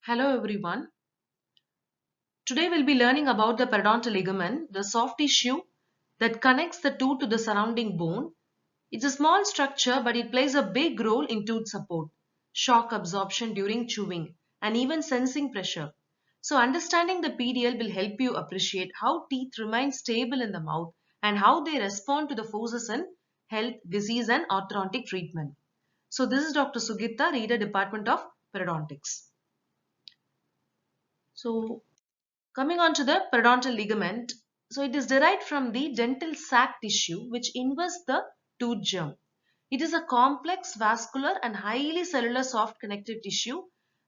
Hello everyone. Today we'll be learning about the periodontal ligament, the soft tissue that connects the tooth to the surrounding bone. It's a small structure but it plays a big role in tooth support, shock absorption during chewing, and even sensing pressure. So understanding the PDL will help you appreciate how teeth remain stable in the mouth and how they respond to the forces in health, disease and orthodontic treatment. So this is Dr. Sugita, Reader, Department of Periodontics. So coming on to the periodontal ligament, so it is derived from the dental sac tissue which invests the tooth germ. It is a complex vascular and highly cellular soft connective tissue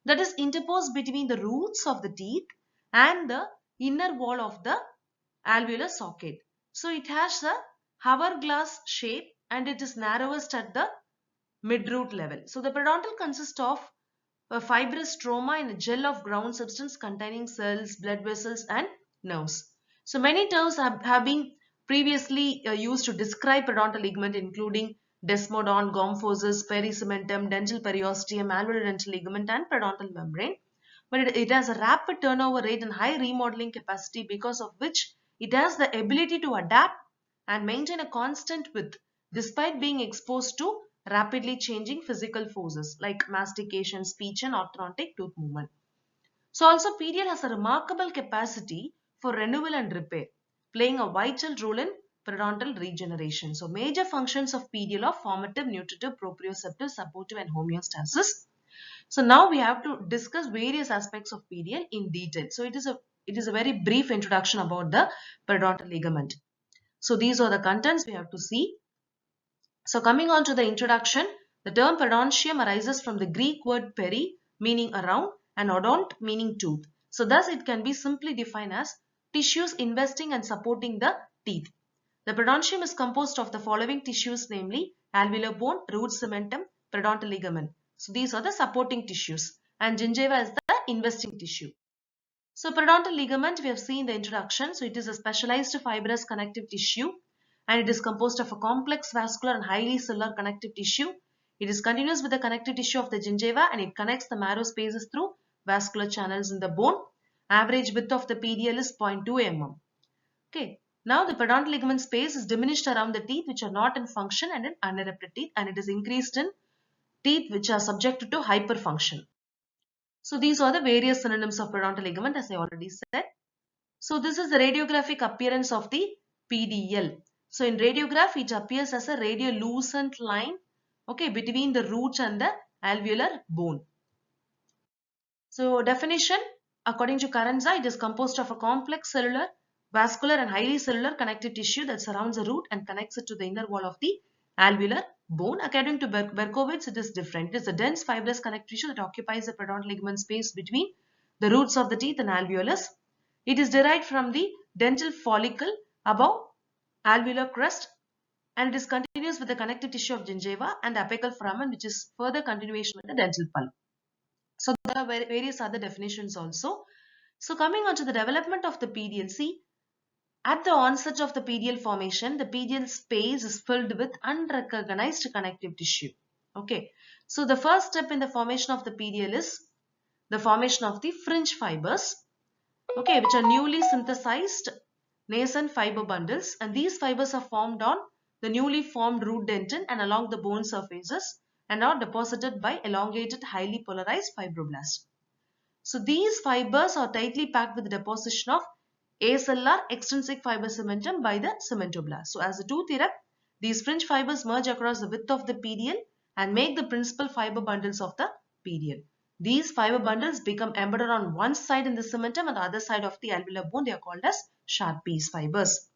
that is interposed between the roots of the teeth and the inner wall of the alveolar socket. So it has a hourglass shape and it is narrowest at the mid-root level. So the periodontal consists of a fibrous stroma in a gel of ground substance containing cells, blood vessels and nerves. So many terms have been previously used to describe periodontal ligament, including desmodon, gomphosis, pericementum, dental periosteum, alveolar dental ligament and periodontal membrane. But it has a rapid turnover rate and high remodeling capacity, because of which it has the ability to adapt and maintain a constant width despite being exposed to rapidly changing physical forces like mastication, speech and orthodontic tooth movement. So also PDL has a remarkable capacity for renewal and repair, playing a vital role in periodontal regeneration. So major functions of PDL are formative, nutritive, proprioceptive, supportive and homeostasis. So now we have to discuss various aspects of PDL in detail. So it is a very brief introduction about the periodontal ligament. So these are the contents we have to see. So coming on to the introduction, the term periodontium arises from the Greek word peri, meaning around, and odont, meaning tooth. So thus it can be simply defined as tissues investing and supporting the teeth. The periodontium is composed of the following tissues, namely alveolar bone, root cementum, periodontal ligament. So these are the supporting tissues and gingiva is the investing tissue. So periodontal ligament, we have seen the introduction. So it is a specialized fibrous connective tissue and it is composed of a complex vascular and highly cellular connective tissue. It is continuous with the connective tissue of the gingiva and it connects the marrow spaces through vascular channels in the bone. Average width of the PDL is 0.2 mm. Okay. Now the periodontal ligament space is diminished around the teeth which are not in function and in unerupted teeth, and it is increased in teeth which are subjected to hyperfunction. So these are the various synonyms of periodontal ligament, as I already said. So this is the radiographic appearance of the PDL. So in radiograph, it appears as a radiolucent line, okay, between the root and the alveolar bone. So definition, according to Karanza, it is composed of a complex cellular, vascular and highly cellular connective tissue that surrounds the root and connects it to the inner wall of the alveolar bone. According to Berkowitz, it is different. It is a dense fibrous connective tissue that occupies the periodontal ligament space between the roots of the teeth and alveolus. It is derived from the dental follicle above alveolar crest and it is continuous with the connective tissue of gingiva and the apical foramen, which is further continuation with the dental pulp. So there are various other definitions also. So coming on to the development of the PDL, see, at the onset of the PDL formation, the PDL space is filled with unrecognized connective tissue. Okay. So the first step in the formation of the PDL is the formation of the fringe fibers, okay, which are newly synthesized nascent fiber bundles, and these fibers are formed on the newly formed root dentin and along the bone surfaces and are deposited by elongated highly polarized fibroblasts. So these fibers are tightly packed with the deposition of acellular extrinsic fiber cementum by the cementoblasts. So as the tooth erupt, these fringe fibers merge across the width of the PDL and make the principal fiber bundles of the PDL. These fiber bundles become embedded on one side in the cementum and the other side of the alveolar bone. They are called as Sharpie's fibers.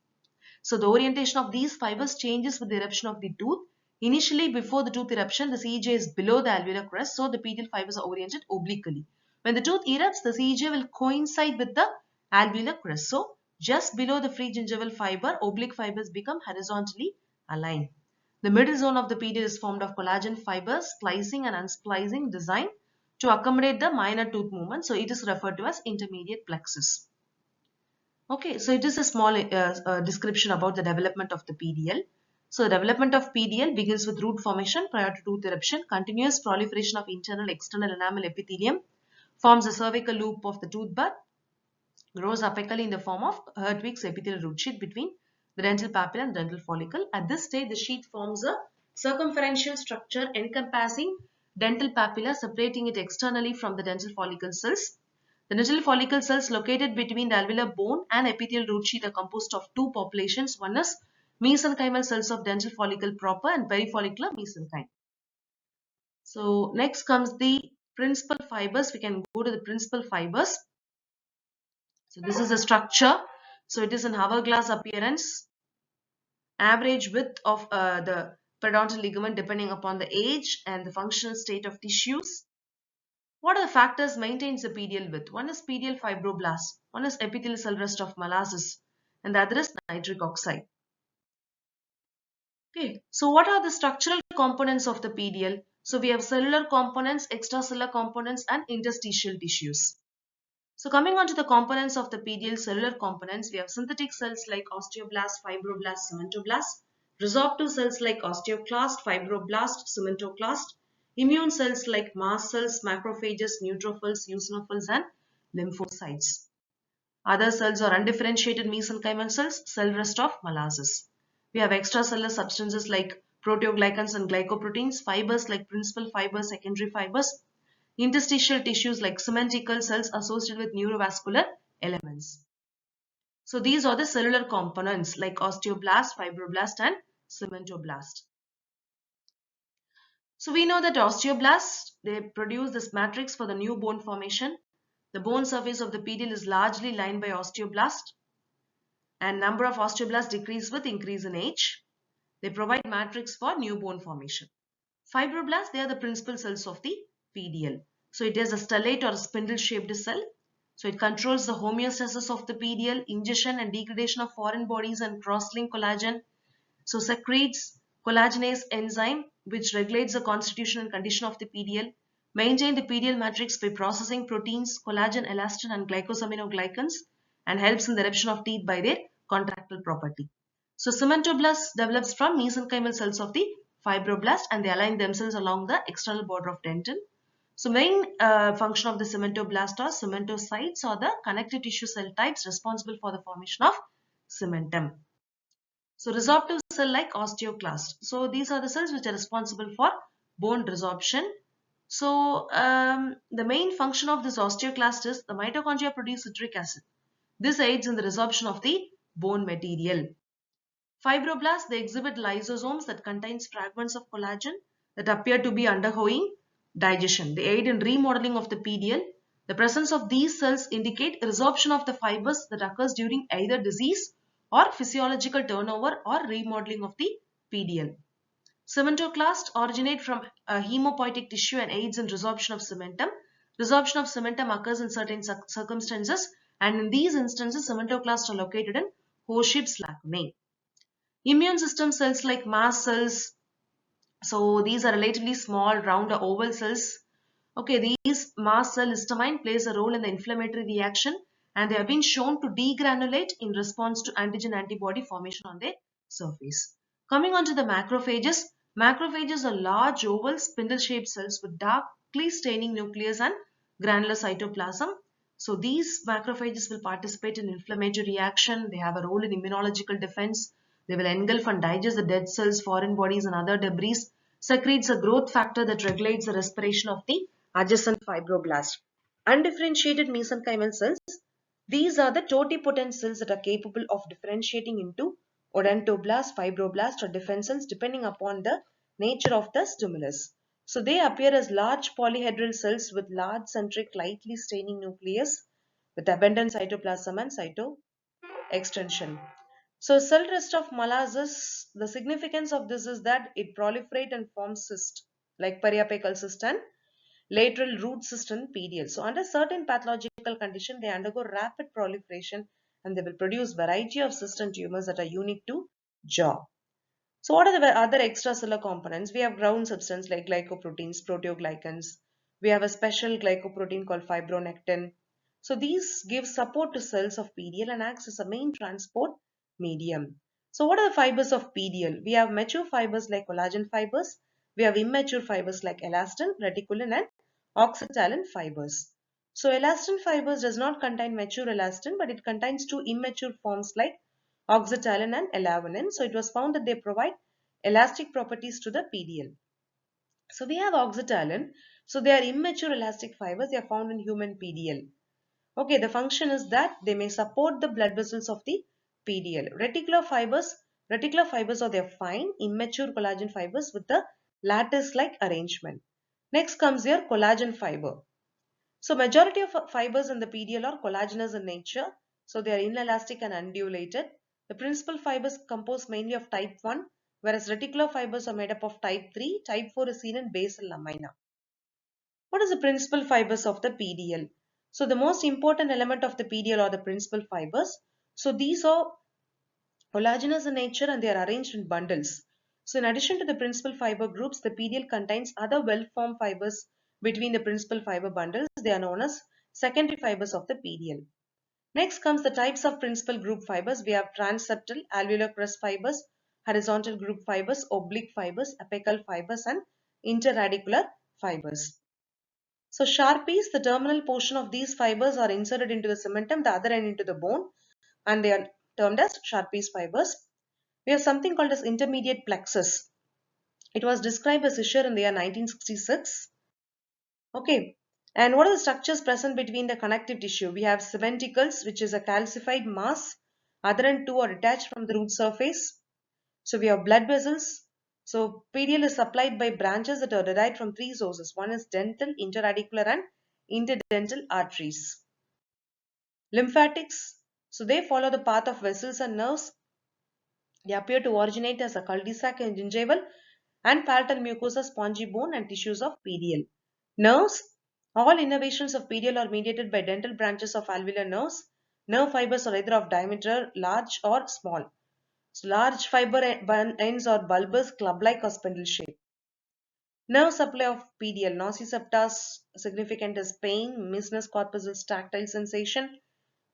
So the orientation of these fibers changes with the eruption of the tooth. Initially, before the tooth eruption, the CEJ is below the alveolar crest, so the PDL fibers are oriented obliquely. When the tooth erupts, the CEJ will coincide with the alveolar crest. So just below the free gingival fiber, oblique fibers become horizontally aligned. The middle zone of the PDL is formed of collagen fibers, splicing and unsplicing designed to accommodate the minor tooth movement. So it is referred to as intermediate plexus. Okay, so it is a small description about the development of the PDL. So the development of PDL begins with root formation prior to tooth eruption, continuous proliferation of internal external enamel epithelium, forms the cervical loop of the tooth bud, grows apically in the form of Hertwig's epithelial root sheath between the dental papilla and dental follicle. At this stage, the sheath forms a circumferential structure encompassing dental papilla, separating it externally from the dental follicle cells. The dental follicle cells located between the alveolar bone and epithelial root sheath are composed of two populations. One is mesenchymal cells of dental follicle proper and perifollicular mesenchyme. So next comes the principal fibers. We can go to the principal fibers. So this is a structure. So it is an hourglass appearance. Average width of the periodontal ligament depending upon the age and the functional state of tissues. What are the factors maintains the PDL width? One is PDL fibroblasts, one is epithelial cell rest of Malassez, and the other is nitric oxide. Okay, so what are the structural components of the PDL? So we have cellular components, extracellular components, and interstitial tissues. So coming on to the components of the PDL cellular components, we have synthetic cells like osteoblasts, fibroblasts, cementoblasts, resorptive cells like osteoclasts, fibroblasts, cementoclasts, immune cells like mast cells, macrophages, neutrophils, eosinophils, and lymphocytes. Other cells are undifferentiated mesenchymal cells, cell rest of Malassez. We have extracellular substances like proteoglycans and glycoproteins, fibers like principal fibers, secondary fibers, interstitial tissues like cementical cells associated with neurovascular elements. So these are the cellular components like osteoblast, fibroblast, and cementoblast. So we know that osteoblasts, they produce this matrix for the new bone formation. The bone surface of the PDL is largely lined by osteoblasts, and number of osteoblasts decrease with increase in age. They provide matrix for new bone formation. Fibroblasts, they are the principal cells of the PDL. So it is a stellate or a spindle shaped cell. So it controls the homeostasis of the PDL, ingestion and degradation of foreign bodies and cross-link collagen. So secretes collagenase enzyme which regulates the constitution and condition of the PDL. Maintain the PDL matrix by processing proteins, collagen, elastin and glycosaminoglycans, and helps in the eruption of teeth by their contractile property. So cementoblasts develops from mesenchymal cells of the fibroblast, and they align themselves along the external border of dentin. So main function of the cementoblast are cementocytes, or the connective tissue cell types responsible for the formation of cementum. So resorptive cell like osteoclast. So these are the cells which are responsible for bone resorption. So the main function of this osteoclast is the mitochondria produce citric acid. This aids in the resorption of the bone material. Fibroblasts, they exhibit lysosomes that contains fragments of collagen that appear to be undergoing digestion. They aid in remodeling of the PDL. The presence of these cells indicate resorption of the fibers that occurs during either disease or physiological turnover or remodeling of the PDL. Cementoclasts originate from hemopoietic tissue and aids in resorption of cementum. Resorption of cementum occurs in certain circumstances, and in these instances, cementoclasts are located in horseships lacunae. Immune system cells like mast cells, so these are relatively small, round or oval cells. Okay, these mast cell histamine plays a role in the inflammatory reaction, and they have been shown to degranulate in response to antigen antibody formation on their surface. Coming on to the macrophages, macrophages are large oval spindle shaped cells with darkly staining nucleus and granular cytoplasm. So these macrophages will participate in inflammatory reaction. They have a role in immunological defense. They will engulf and digest the dead cells, foreign bodies and other debris. Secretes a growth factor that regulates the respiration of the adjacent fibroblast. Undifferentiated mesenchymal cells. These are the totipotent cells that are capable of differentiating into odontoblasts, fibroblasts or defense cells depending upon the nature of the stimulus. So they appear as large polyhedral cells with large centric lightly staining nucleus with abundant cytoplasm and cytoextension. So cell rest of Malassez, the significance of this is that it proliferate and forms cyst like periapical cyst and lateral root cyst in PDL. So under certain pathological condition, they undergo rapid proliferation and they will produce variety of cyst and tumors that are unique to jaw. So what are the other extracellular components? We have ground substance like glycoproteins, proteoglycans. We have a special glycoprotein called fibronectin. So these give support to cells of PDL and acts as a main transport medium. So what are the fibers of PDL? We have mature fibers like collagen fibers. We have immature fibers like elastin, reticulin and oxytocin fibers. So elastin fibers does not contain mature elastin, but it contains two immature forms like oxytocin and elavinin. So it was found that they provide elastic properties to the PDL. So we have oxytocin. So they are immature elastic fibers. They are found in human PDL. Okay, the function is that they may support the blood vessels of the PDL. Reticular fibers are their fine, immature collagen fibers with the lattice-like arrangement. Next comes your collagen fiber. So majority of fibers in the PDL are collagenous in nature. So they are inelastic and undulated. The principal fibers compose mainly of type 1, whereas reticular fibers are made up of type 3. Type 4 is seen in basal lamina. What is the principal fibers of the PDL? So the most important element of the PDL are the principal fibers. So these are collagenous in nature and they are arranged in bundles. So in addition to the principal fiber groups, the PDL contains other well-formed fibers between the principal fiber bundles. They are known as secondary fibers of the PDL. Next comes the types of principal group fibers. We have transeptal, alveolar crest fibers, horizontal group fibers, oblique fibers, apical fibers and interradicular fibers. So sharpies, the terminal portion of these fibers are inserted into the cementum, the other end into the bone, and they are termed as sharpies fibers. We have something called as intermediate plexus. It was described as Fisher in the year 1966. Okay. And what are the structures present between the connective tissue? We have cementicles, which is a calcified mass. Other end two are detached from the root surface. So we have blood vessels. So PDL is supplied by branches that are derived from three sources. One is dental, interradicular and interdental arteries. Lymphatics. So they follow the path of vessels and nerves. They appear to originate as a cul-de-sac in gingival and palatal mucosa, spongy bone and tissues of PDL. Nerves. All innervations of PDL are mediated by dental branches of alveolar nerves. Nerve fibers are either of diameter large or small. So large fiber ends are bulbous, club-like or spindle shaped. Nerve supply of PDL. Nociceptors significant as pain, missinus corpuscles tactile sensation.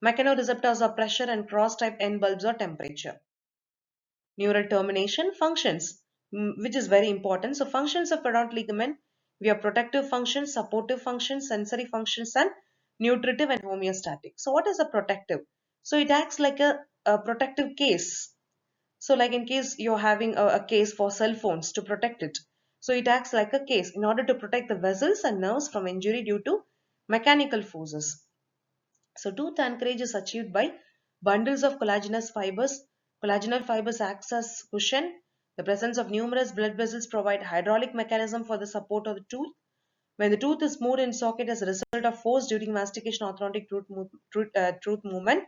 Mechanoreceptors are pressure and cross-type end bulbs are temperature. Neural termination functions, which is very important. So functions of periodontal ligament, we have protective functions, supportive functions, sensory functions and nutritive and homeostatic. So what is a protective? So it acts like a protective case. So like in case you're having a case for cell phones to protect it. So it acts like a case in order to protect the vessels and nerves from injury due to mechanical forces. So tooth anchorage is achieved by bundles of collagenous fibers. Collagenal fibers act as cushion. The presence of numerous blood vessels provide hydraulic mechanism for the support of the tooth. When the tooth is moved in socket as a result of force during mastication orthodontic tooth movement,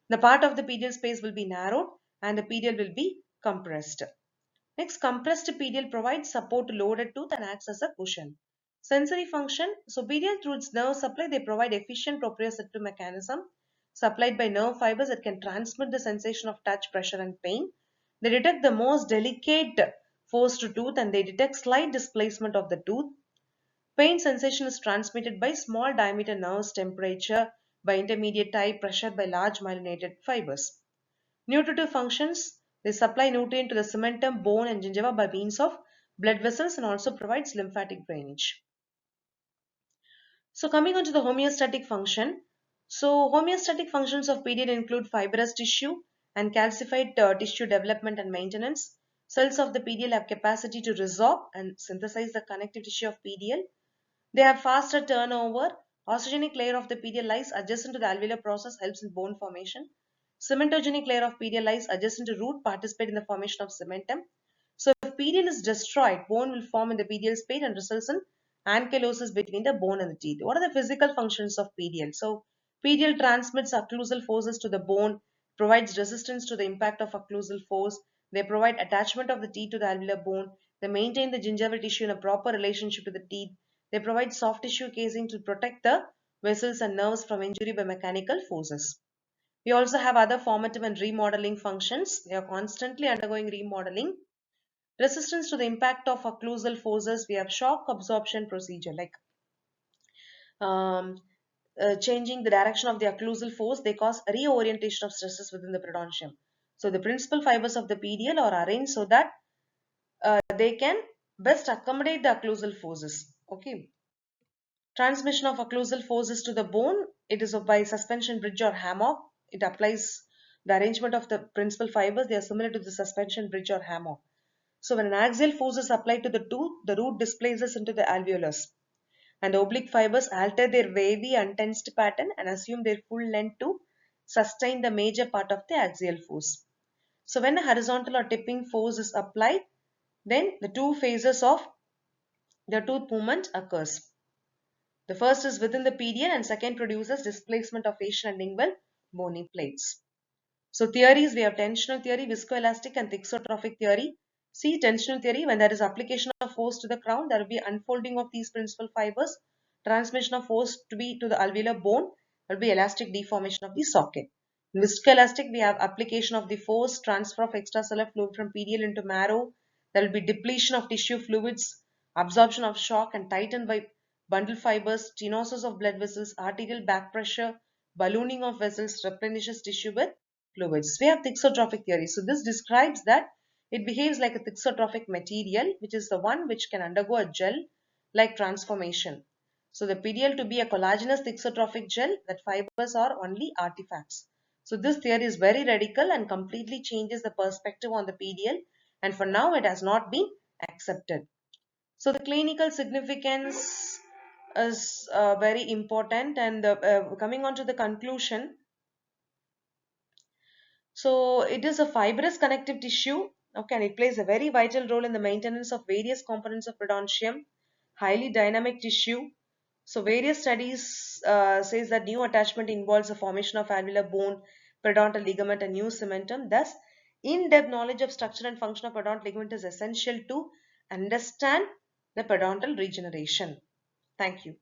the part of the PDL space will be narrowed and the PDL will be compressed. Next, compressed PDL provides support to loaded tooth and acts as a cushion. Sensory function. So PDL through its nerve supply, they provide efficient proprioceptive mechanism supplied by nerve fibers that can transmit the sensation of touch, pressure and pain. They detect the most delicate force to tooth and they detect slight displacement of the tooth. Pain sensation is transmitted by small diameter nerves, temperature by intermediate type, pressure by large myelinated fibers. Nutritive functions. They supply nutrient to the cementum, bone and gingiva by means of blood vessels and also provides lymphatic drainage. So coming on to the homeostatic function. So homeostatic functions of PDL include fibrous tissue and calcified tissue development and maintenance. Cells of the PDL have capacity to resorb and synthesize the connective tissue of PDL. They have faster turnover. Osteogenic layer of the PDL lies adjacent to the alveolar process, helps in bone formation. Cementogenic layer of PDL lies adjacent to root, participate in the formation of cementum. So if PDL is destroyed, bone will form in the PDL space and results in ankylosis between the bone and the teeth. What are the physical functions of PDL? So PDL transmits occlusal forces to the bone, provides resistance to the impact of occlusal force. They provide attachment of the teeth to the alveolar bone. They maintain the gingival tissue in a proper relationship to the teeth. They provide soft tissue casing to protect the vessels and nerves from injury by mechanical forces. We also have other formative and remodeling functions. They are constantly undergoing remodeling. Resistance to the impact of occlusal forces. We have shock absorption procedure like um, changing the direction of the occlusal force. They cause reorientation of stresses within the periodontium. So the principal fibers of the PDL are arranged so that they can best accommodate the occlusal forces. Okay. Transmission of occlusal forces to the bone, it is by suspension bridge or hammock. It applies the arrangement of the principal fibers. They are similar to the suspension bridge or hammock. So when an axial force is applied to the tooth, the root displaces into the alveolus, and the oblique fibers alter their wavy untensed pattern and assume their full length to sustain the major part of the axial force. So when a horizontal or tipping force is applied, then the two phases of the tooth movement occurs. The first is within the PDL and second produces displacement of facial and lingual bony plates. So theories, we have tensional theory, viscoelastic and thixotrophic theory. See, tensional theory, when there is application of force to the crown, there will be unfolding of these principal fibers, transmission of force to the alveolar bone, there will be elastic deformation of the socket. In viscoelastic, we have application of the force, transfer of extracellular fluid from PDL into marrow, there will be depletion of tissue fluids, absorption of shock and tightened by bundle fibers, stenosis of blood vessels, arterial back pressure, ballooning of vessels replenishes tissue with fluids. We have thixotrophic theory. So this describes that it behaves like a thixotrophic material, which is the one which can undergo a gel-like transformation. So the PDL to be a collagenous thixotrophic gel, that fibers are only artifacts. So this theory is very radical and completely changes the perspective on the PDL, and for now it has not been accepted. So the clinical significance is very important, and coming on to the conclusion. So it is a fibrous connective tissue. Okay, and it plays a very vital role in the maintenance of various components of periodontium. Highly dynamic tissue. So various studies says that new attachment involves the formation of alveolar bone, periodontal ligament, and new cementum. Thus, in-depth knowledge of structure and function of periodontal ligament is essential to understand the periodontal regeneration. Thank you.